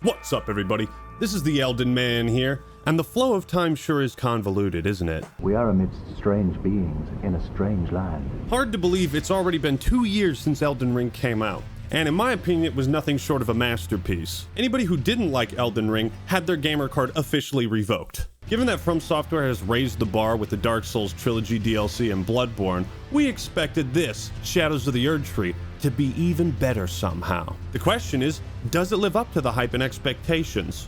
What's up, everybody? This is the Elden Man here, and the flow of time sure is convoluted, isn't it? We are amidst strange beings in a strange land. Hard to believe it's already been 2 years since Elden Ring came out, and in my opinion it was nothing short of a masterpiece. Anybody who didn't like Elden Ring had their gamer card officially revoked. Given that From Software has raised the bar with the Dark Souls Trilogy DLC and Bloodborne, we expected this, Shadows of the Erdtree, to be even better somehow. The question is, does it live up to the hype and expectations?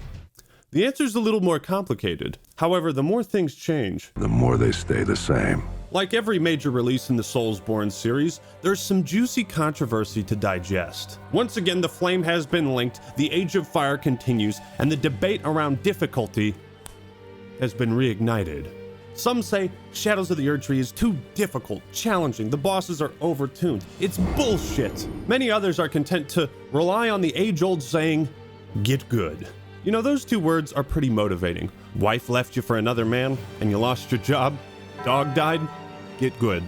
The answer's a little more complicated. However, the more things change, the more they stay the same. Like every major release in the Soulsborne series, there's some juicy controversy to digest. Once again, the flame has been linked, the Age of Fire continues, and the debate around difficulty has been reignited. Some say Shadows of the Erdtree is too difficult, challenging, the bosses are overtuned. It's bullshit. Many others are content to rely on the age-old saying, get good. You know, those two words are pretty motivating. Wife left you for another man, and you lost your job. Dog died. Get good.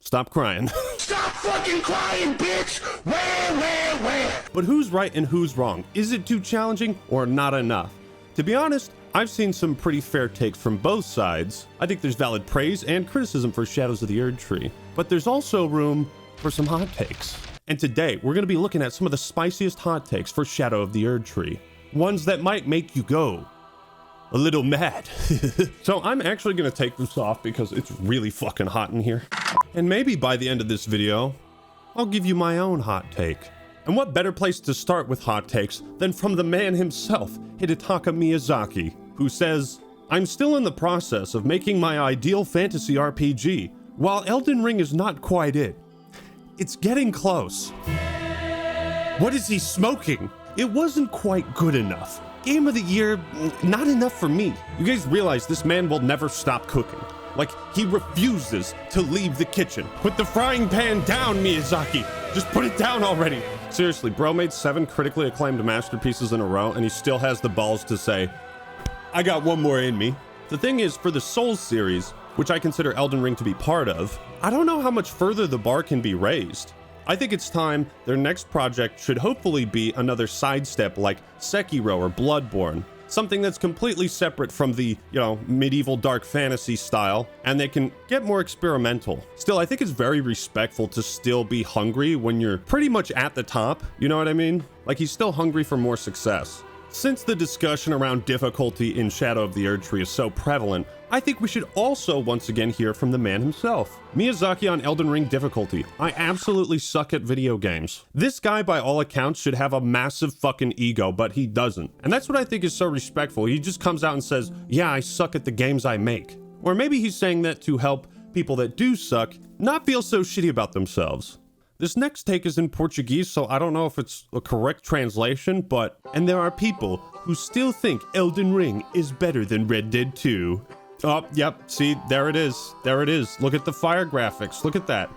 Stop crying. Stop fucking crying, bitch! Where? But who's right and who's wrong? Is it too challenging or not enough? To be honest, I've seen some pretty fair takes from both sides. I think there's valid praise and criticism for Shadows of the Erdtree, but there's also room for some hot takes. And today, we're going to be looking at some of the spiciest hot takes for Shadow of the Erdtree. Ones that might make you go a little mad. So I'm actually going to take this off because it's really fucking hot in here. And maybe by the end of this video, I'll give you my own hot take. And what better place to start with hot takes than from the man himself, Hidetaka Miyazaki, who says, I'm still in the process of making my ideal fantasy RPG. While Elden Ring is not quite it, it's getting close. What is he smoking? It wasn't quite good enough. Game of the year, not enough for me. You guys realize this man will never stop cooking. Like, he refuses to leave the kitchen. Put the frying pan down, Miyazaki. Just put it down already. Seriously, bro made 7 critically acclaimed masterpieces in a row, and he still has the balls to say, I got one more in me. The thing is, for the Souls series, which I consider Elden Ring to be part of, I don't know how much further the bar can be raised. I think it's time their next project should hopefully be another sidestep like Sekiro or Bloodborne. Something that's completely separate from the, medieval dark fantasy style, and they can get more experimental. Still, I think it's very respectful to still be hungry when you're pretty much at the top, you know what I mean? Like, he's still hungry for more success. Since the discussion around difficulty in Shadow of the Erdtree is so prevalent, I think we should also once again hear from the man himself. Miyazaki on Elden Ring difficulty. I absolutely suck at video games. This guy, by all accounts, should have a massive fucking ego, but he doesn't. And that's what I think is so respectful. He just comes out and says, yeah, I suck at the games I make. Or maybe he's saying that to help people that do suck not feel so shitty about themselves. This next take is in Portuguese, so I don't know if it's a correct translation, but... And there are people who still think Elden Ring is better than Red Dead 2. Oh, yep, see, there it is. There it is. Look at the fire graphics. Look at that.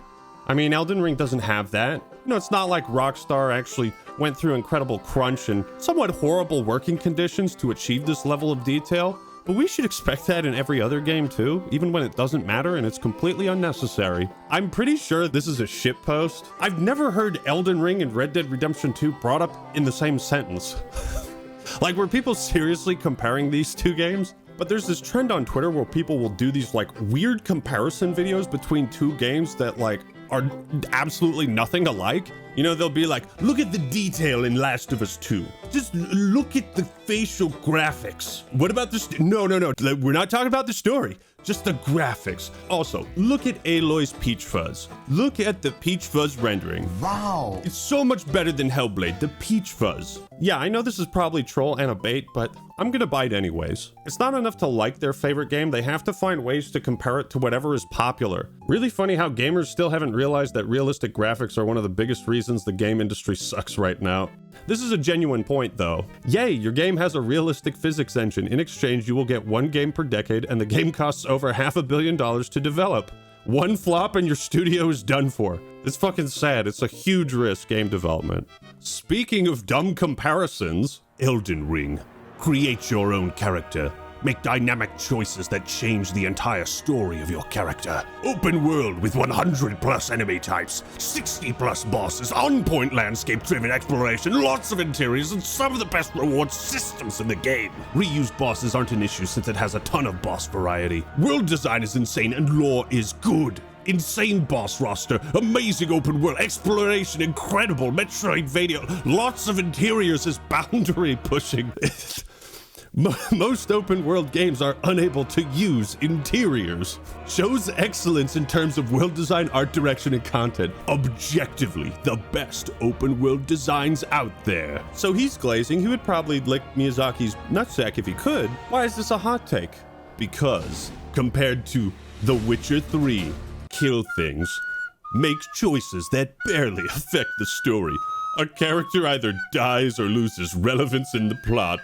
I mean, Elden Ring doesn't have that. You know, it's not like Rockstar actually went through incredible crunch and somewhat horrible working conditions to achieve this level of detail. But we should expect that in every other game too, even when it doesn't matter and it's completely unnecessary. I'm pretty sure this is a shitpost. I've never heard Elden Ring and Red Dead Redemption 2 brought up in the same sentence. Like, were people seriously comparing these two games? But there's this trend on Twitter where people will do these like weird comparison videos between two games that like are absolutely nothing alike. You know, they'll be like, look at the detail in Last of Us 2. Just look at the facial graphics. What about the No, we're not talking about the story. Just the graphics. Also, look at Aloy's Peach Fuzz. Look at the Peach Fuzz rendering. Wow. It's so much better than Hellblade, the Peach Fuzz. Yeah, I know this is probably troll and a bait, but I'm gonna bite anyways. It's not enough to like their favorite game, they have to find ways to compare it to whatever is popular. Really funny how gamers still haven't realized that realistic graphics are one of the biggest reasons the game industry sucks right now. This is a genuine point though. Yay, your game has a realistic physics engine. In exchange, you will get 1 game per decade and the game costs over $500 million to develop. 1 flop and your studio is done for. It's fucking sad. It's a huge risk, game development. Speaking of dumb comparisons, Elden Ring. Create your own character. Make dynamic choices that change the entire story of your character. Open world with 100 plus enemy types, 60 plus bosses, on-point landscape-driven exploration, lots of interiors, and some of the best reward systems in the game. Reused bosses aren't an issue since it has a ton of boss variety. World design is insane and lore is good. Insane boss roster, amazing open world, exploration, incredible, Metroidvania, lots of interiors is boundary pushing. Most open world games are unable to use interiors. Shows excellence in terms of world design, art direction, and content. Objectively, the best open world designs out there. So he's glazing, he would probably lick Miyazaki's nutsack if he could. Why is this a hot take? Because compared to The Witcher 3, kill things, make choices that barely affect the story. A character either dies or loses relevance in the plot.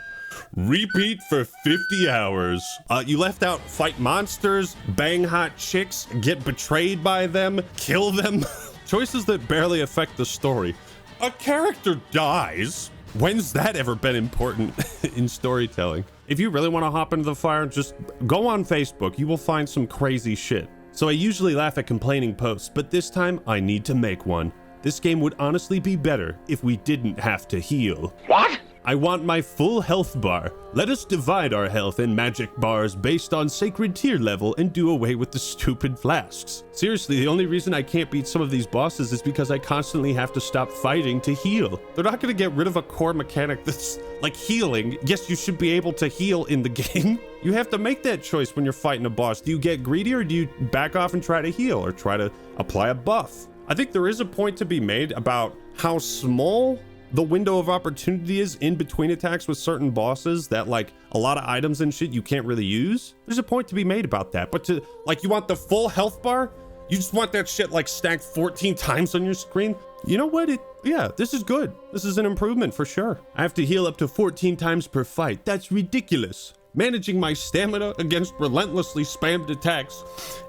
Repeat for 50 hours. You left out fight monsters, bang hot chicks, get betrayed by them, kill them. Choices that barely affect the story. A character dies. When's that ever been important in storytelling? If you really want to hop into the fire, just go on Facebook. You will find some crazy shit. So I usually laugh at complaining posts, but this time I need to make one. This game would honestly be better if we didn't have to heal. What? I want my full health bar. Let us divide our health and magic bars based on sacred tier level and do away with the stupid flasks. Seriously, the only reason I can't beat some of these bosses is because I constantly have to stop fighting to heal. They're not gonna get rid of a core mechanic that's like healing. Yes, you should be able to heal in the game. You have to make that choice when you're fighting a boss. Do you get greedy or do you back off and try to heal or try to apply a buff? I think there is a point to be made about how small the window of opportunity is in between attacks with certain bosses that like a lot of items and shit you can't really use. There's a point to be made about that, but to like, you want the full health bar? You just want that shit like stacked 14 times on your screen? You know what? Yeah, this is good. This is an improvement for sure. I have to heal up to 14 times per fight. That's ridiculous. Managing my stamina against relentlessly spammed attacks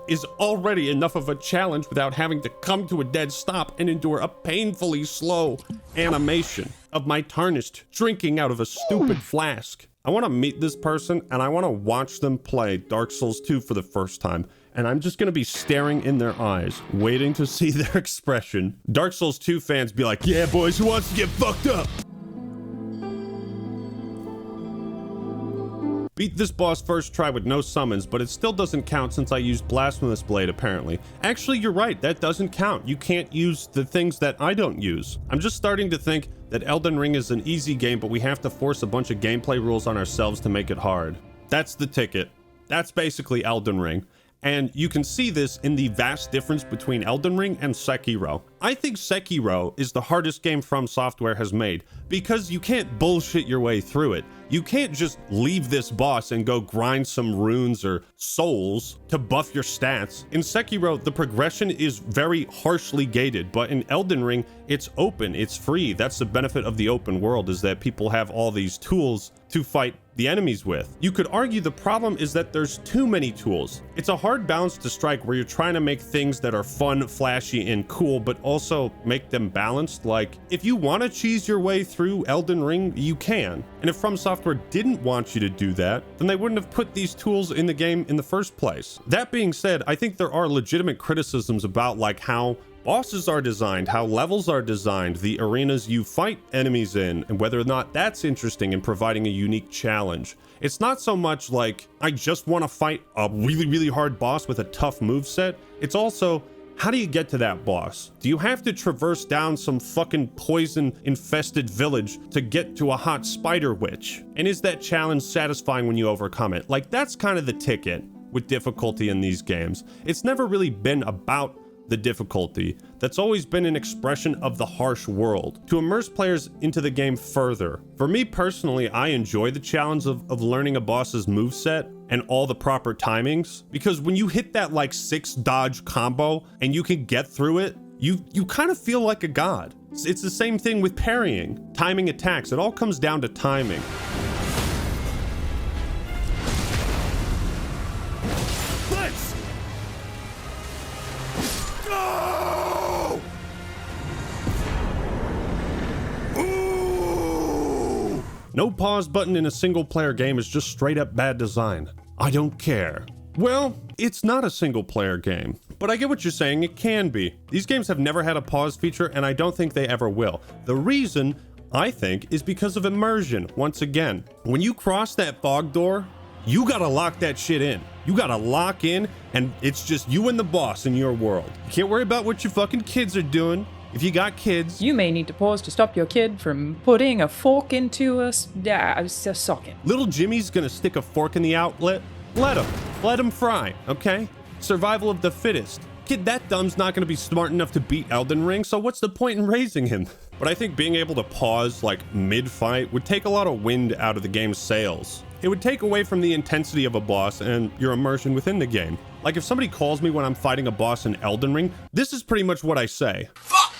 is already enough of a challenge without having to come to a dead stop and endure a painfully slow animation of my tarnished drinking out of a stupid flask. I want to meet this person and I want to watch them play Dark Souls 2 for the first time. And I'm just going to be staring in their eyes, waiting to see their expression. Dark Souls 2 fans be like, yeah, boys, who wants to get fucked up? Beat this boss first try with no summons, but it still doesn't count since I used Blasphemous Blade apparently. Actually, you're right, that doesn't count. You can't use the things that I don't use. I'm just starting to think that Elden Ring is an easy game, but we have to force a bunch of gameplay rules on ourselves to make it hard. That's the ticket. That's basically Elden Ring. And you can see this in the vast difference between Elden Ring and Sekiro. I think Sekiro is the hardest game From Software has made because you can't bullshit your way through it. You can't just leave this boss and go grind some runes or souls to buff your stats. In Sekiro, the progression is very harshly gated, but in Elden Ring, it's open, it's free. That's the benefit of the open world, is that people have all these tools to fight the enemies with. You could argue the problem is that there's too many tools. It's a hard balance to strike where you're trying to make things that are fun, flashy, and cool, but also make them balanced. Like, if you want to cheese your way through Elden Ring, you can. And if From Software didn't want you to do that, then they wouldn't have put these tools in the game in the first place. That being said, I think there are legitimate criticisms about like how bosses are designed, how levels are designed, the arenas you fight enemies in, and whether or not that's interesting and providing a unique challenge. It's not so much like, I just want to fight a really, really hard boss with a tough moveset. It's also, how do you get to that boss? Do you have to traverse down some fucking poison-infested village to get to a hot spider witch? And is that challenge satisfying when you overcome it? Like, that's kind of the ticket with difficulty in these games. It's never really been about the difficulty. That's always been an expression of the harsh world to immerse players into the game further. For me personally, I enjoy the challenge of learning a boss's moveset and all the proper timings, because when you hit that like 6 dodge combo and you can get through it, you kind of feel like a god. It's the same thing with parrying, timing attacks. It all comes down to timing. No pause button in a single player game is just straight up bad design. I don't care. Well, it's not a single player game, but I get what you're saying, it can be. These games have never had a pause feature, and I don't think they ever will. The reason, I think, is because of immersion. Once again, when you cross that fog door, you gotta lock that shit in. You gotta lock in, and it's just you and the boss in your world. You can't worry about what your fucking kids are doing. If you got kids, You may need to pause to stop your kid from putting a fork into a socket. little Jimmy's gonna stick a fork in the outlet. Let him fry, okay? Survival of the fittest. Kid that dumb's not gonna be smart enough to beat Elden Ring, so what's the point in raising him? But I think being able to pause like mid-fight would take a lot of wind out of the game's sails. It would take away from the intensity of a boss and your immersion within the game. Like if somebody calls me when I'm fighting a boss in Elden Ring, this is pretty much what I say. Fuck!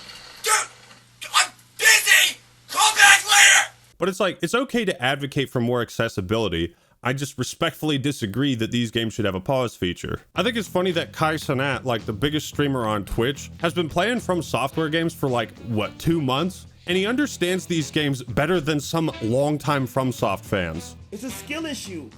Dude! I'm busy! Call back later! But it's like, it's okay to advocate for more accessibility. I just respectfully disagree that these games should have a pause feature. I think it's funny that Kai Cenat, like the biggest streamer on Twitch, has been playing From Software games for like, what, 2 months? And he understands these games better than some longtime FromSoft fans. It's a skill issue.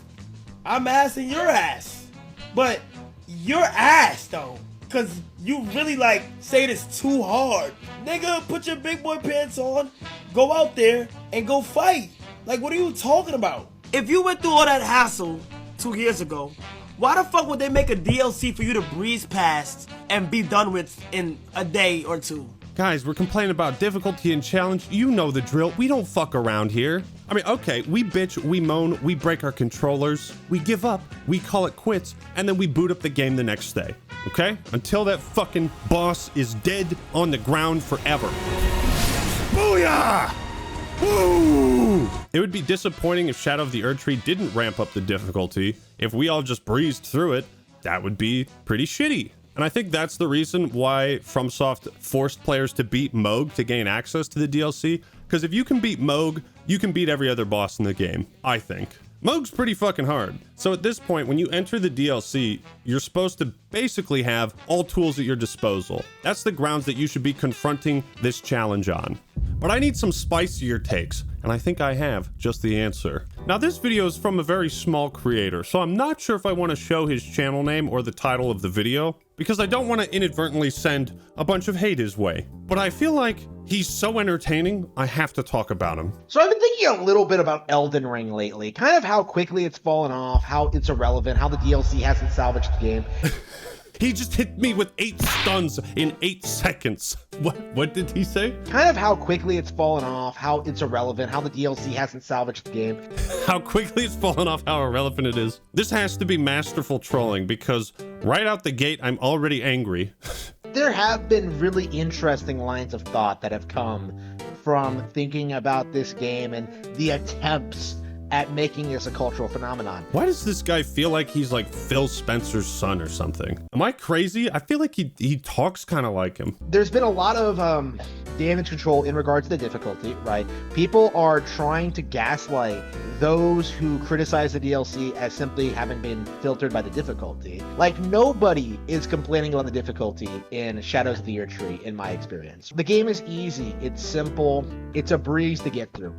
I'm assing your ass. But your ass though. Cause you really like say this too hard. Nigga, put your big boy pants on, go out there and go fight. Like what are you talking about? If you went through all that hassle 2 years ago, why the fuck would they make a DLC for you to breeze past and be done with in a day or two? Guys, we're complaining about difficulty and challenge. You know the drill. We don't fuck around here. I mean, okay, we bitch, we moan, we break our controllers, we give up, we call it quits, and then we boot up the game the next day, okay? Until that fucking boss is dead on the ground forever. Booyah! Woo! It would be disappointing if Shadow of the Erdtree didn't ramp up the difficulty. If we all just breezed through it, that would be pretty shitty. And I think that's the reason why FromSoft forced players to beat Moog to gain access to the DLC. Because if you can beat Moog, you can beat every other boss in the game, I think. Moog's pretty fucking hard. So at this point, when you enter the DLC, you're supposed to basically have all tools at your disposal. That's the grounds that you should be confronting this challenge on. But I need some spicier takes, and I think I have just the answer. Now this video is from a very small creator, so I'm not sure if I want to show his channel name or the title of the video, because I don't want to inadvertently send a bunch of hate his way. But I feel like he's so entertaining, I have to talk about him. So I've been thinking a little bit about Elden Ring lately, kind of how quickly it's fallen off, how it's irrelevant, how the DLC hasn't salvaged the game. He just hit me with 8 stuns in 8 seconds. What did he say? Kind of how quickly it's fallen off, how it's irrelevant, how the DLC hasn't salvaged the game. How quickly it's fallen off, how irrelevant it is. This has to be masterful trolling because right out the gate, I'm already angry. There have been really interesting lines of thought that have come from thinking about this game and the attempts at making this a cultural phenomenon. Why does this guy feel like he's like Phil Spencer's son or something? Am I crazy? I feel like he talks kind of like him. There's been a lot of damage control in regards to the difficulty, right? People are trying to gaslight those who criticize the DLC as simply having been filtered by the difficulty. Like, nobody is complaining about the difficulty in Shadows of the Erdtree, in my experience. The game is easy, it's simple, it's a breeze to get through.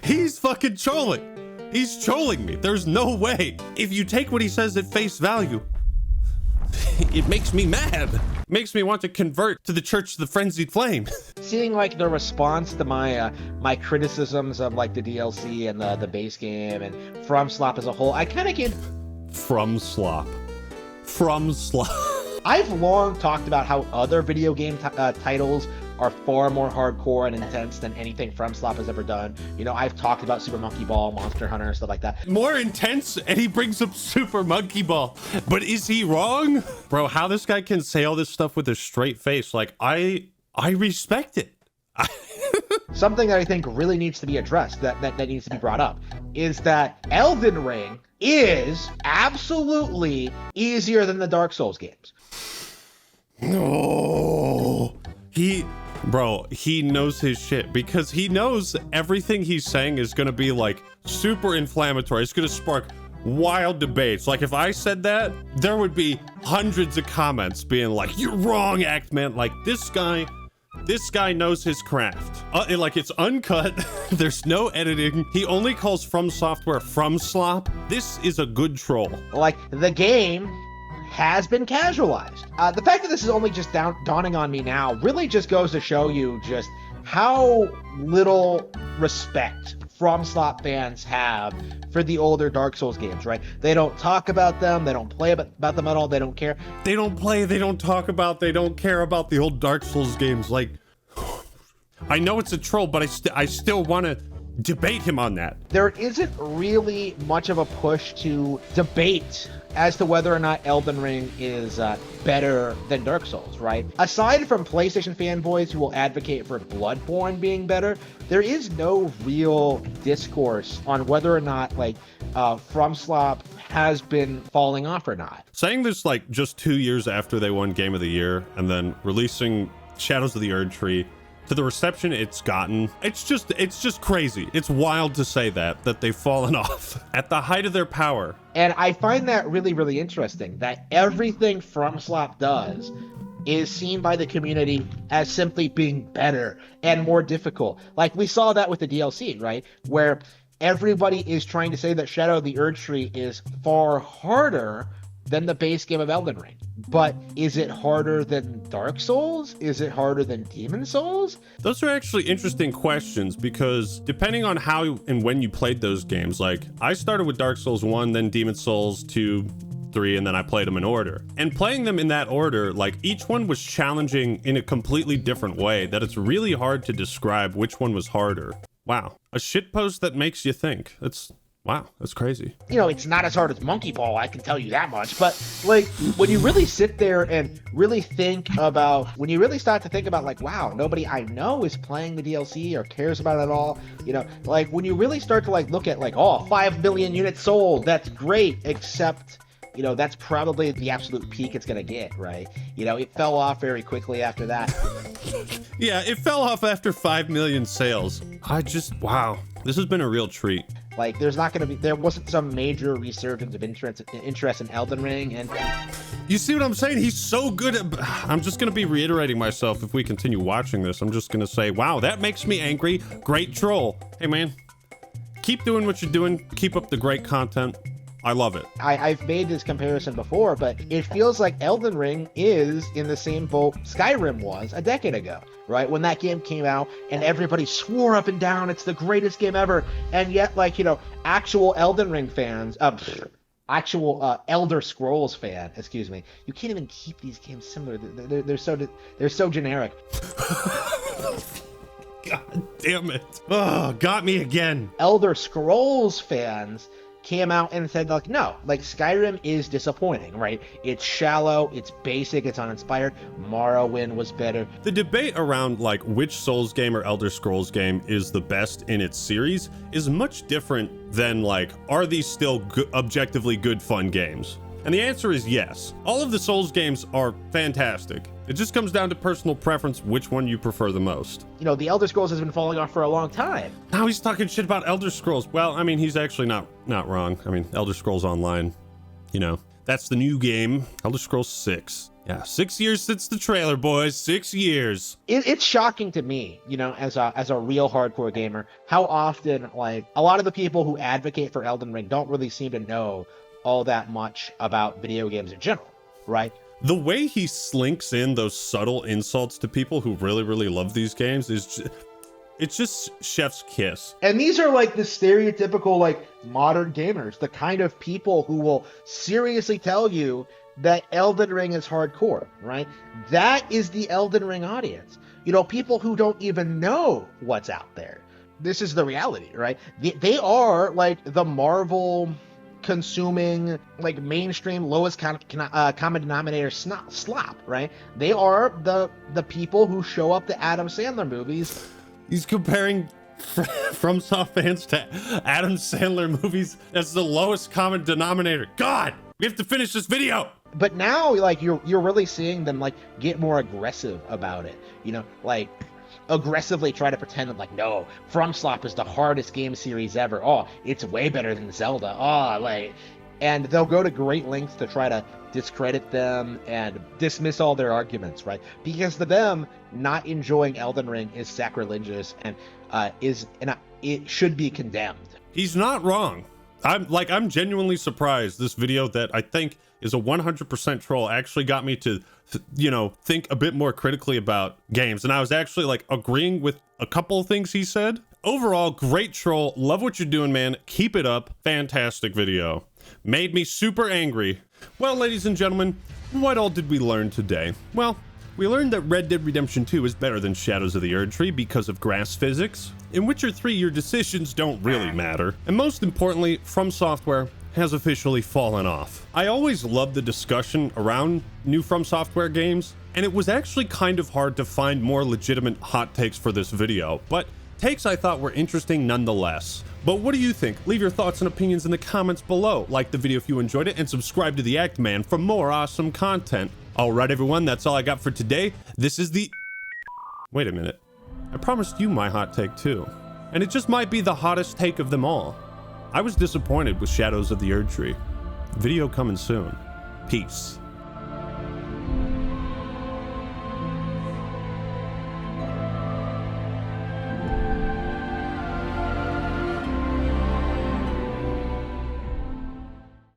He's fucking trolling. He's trolling me. There's no way. If you take what he says at face value, it makes me mad. Makes me want to convert to the Church of the Frenzied Flame. Seeing like the response to my my criticisms of like the DLC and the base game and FromSoft as a whole, I kind of get FromSoft. I've long talked about how other video game titles are far more hardcore and intense than anything FromSoft has ever done. You know, I've talked about Super Monkey Ball, Monster Hunter, and stuff like that. More intense, and he brings up Super Monkey Ball. But is he wrong? Bro, how this guy can say all this stuff with a straight face, like, I respect it. Something that I think really needs to be addressed, that needs to be brought up, is that Elden Ring is absolutely easier than the Dark Souls games. No. Bro, he knows his shit because he knows everything he's saying is gonna be like super inflammatory. It's gonna spark wild debates. Like if I said that, there would be hundreds of comments being like, "You're wrong, Act Man." Like this guy This guy knows his craft. Like, it's uncut. There's no editing. He only calls From Software From Slop. This is a good troll. Like, the game has been casualized. The fact that this is only just dawning on me now really just goes to show you just how little respect From Slop fans have for the older Dark Souls games, right? They don't talk about them. They don't play about them at all. They don't care. They don't play, they don't talk about, they don't care about the old Dark Souls games. Like, I know it's a troll, but I still want to debate him on that. There isn't really much of a push to debate as to whether or not Elden Ring is better than Dark Souls, right? Aside from PlayStation fanboys who will advocate for Bloodborne being better, there is no real discourse on whether or not, like, From Slop has been falling off or not. Saying this, like, just 2 years after they won Game of the Year, and then releasing Shadows of the Erdtree, to the reception it's gotten, it's just crazy. It's wild to say that they've fallen off at the height of their power. And I find that really, really interesting, that everything From Slop does is seen by the community as simply being better and more difficult. Like, we saw that with the DLC, right? Where everybody is trying to say that Shadow of the Erdtree is far harder than the base game of Elden Ring. But is it harder than Dark Souls? Is it harder than Demon Souls? Those are actually interesting questions, because depending on how and when you played those games, like, I started with Dark Souls 1, then Demon Souls 2, 3, and then I played them in order. And playing them in that order, like, each one was challenging in a completely different way that it's really hard to describe which one was harder. Wow. A shitpost that makes you think. Wow, that's crazy. You know, it's not as hard as Monkey Ball, I can tell you that much. But, like, when you really sit there and really when you really start to think about, like, wow, nobody I know is playing the DLC or cares about it at all. You know, like, when you really start to, like, look at, like, oh, 5 million units sold, that's great, except, you know, that's probably the absolute peak it's going to get, right? You know, it fell off very quickly after that. Yeah, it fell off after 5 million sales. Wow, this has been a real treat. Like, there wasn't some major resurgence of interest in Elden Ring, and you see what I'm saying? He's so good at... I'm just gonna be reiterating myself if we continue watching this. I'm just gonna say, wow, that makes me angry. Great troll. Hey, man, keep doing what you're doing. Keep up the great content. I love it. I've made this comparison before, but it feels like Elden Ring is in the same boat Skyrim was a decade ago, right? When that game came out and everybody swore up and down it's the greatest game ever, and yet, like, you know, actual Elden Ring fans, Elder Scrolls fan, excuse me, you can't even keep these games similar. They're so generic. God damn it. Oh, got me again. Elder Scrolls fans came out and said, like, no, like, Skyrim is disappointing, right? It's shallow, it's basic, it's uninspired. Morrowind was better. The debate around, like, which Souls game or Elder Scrolls game is the best in its series is much different than, like, are these still objectively good, fun games? And the answer is yes. All of the Souls games are fantastic. It just comes down to personal preference, which one you prefer the most. You know, the Elder Scrolls has been falling off for a long time. Now he's talking shit about Elder Scrolls. Well, I mean, he's actually not wrong. I mean, Elder Scrolls Online, you know, that's the new game, Elder Scrolls 6. Yeah, 6 years since the trailer, boys. 6 years. It's shocking to me, you know, as a real hardcore gamer, how often, like, a lot of the people who advocate for Elden Ring don't really seem to know all that much about video games in general, right? The way he slinks in those subtle insults to people who really, really love these games is it's just chef's kiss. And these are, like, the stereotypical, like, modern gamers, the kind of people who will seriously tell you that Elden Ring is hardcore, right? That is the Elden Ring audience. You know, people who don't even know what's out there. This is the reality, right? They are, like, the Marvel consuming, like, mainstream lowest common denominator slop, right? They are the people who show up to Adam Sandler movies. He's comparing From Soft fans to Adam Sandler movies as the lowest common denominator. God, we have to finish this video. But now, like, you're really seeing them, like, get more aggressive about it, you know, like, aggressively try to pretend that, like, no, From Slop is the hardest game series ever. Oh, it's way better than Zelda. Oh, like, And they'll go to great lengths to try to discredit them and dismiss all their arguments, right? Because to them, not enjoying Elden Ring is sacrilegious and it should be condemned. He's not wrong. I'm genuinely surprised this video that I think is a 100% troll actually got me to, think a bit more critically about games. And I was actually like agreeing with a couple of things he said. Overall, great troll. Love what you're doing, man. Keep it up. Fantastic video. Made me super angry. Well, ladies and gentlemen, what all did we learn today? Well, we learned that Red Dead Redemption 2 is better than Shadows of the Erdtree because of grass physics. In Witcher 3, your decisions don't really matter. And most importantly, From Software has officially fallen off. I always loved the discussion around new From Software games, and it was actually kind of hard to find more legitimate hot takes for this video, but takes I thought were interesting nonetheless. But what do you think? Leave your thoughts and opinions in the comments below. Like the video if you enjoyed it, and subscribe to the Act Man for more awesome content. Alright everyone, that's all I got for today. This is the... Wait a minute. I promised you my hot take too. And it just might be the hottest take of them all. I was disappointed with Shadows of the Erdtree. Video coming soon. Peace.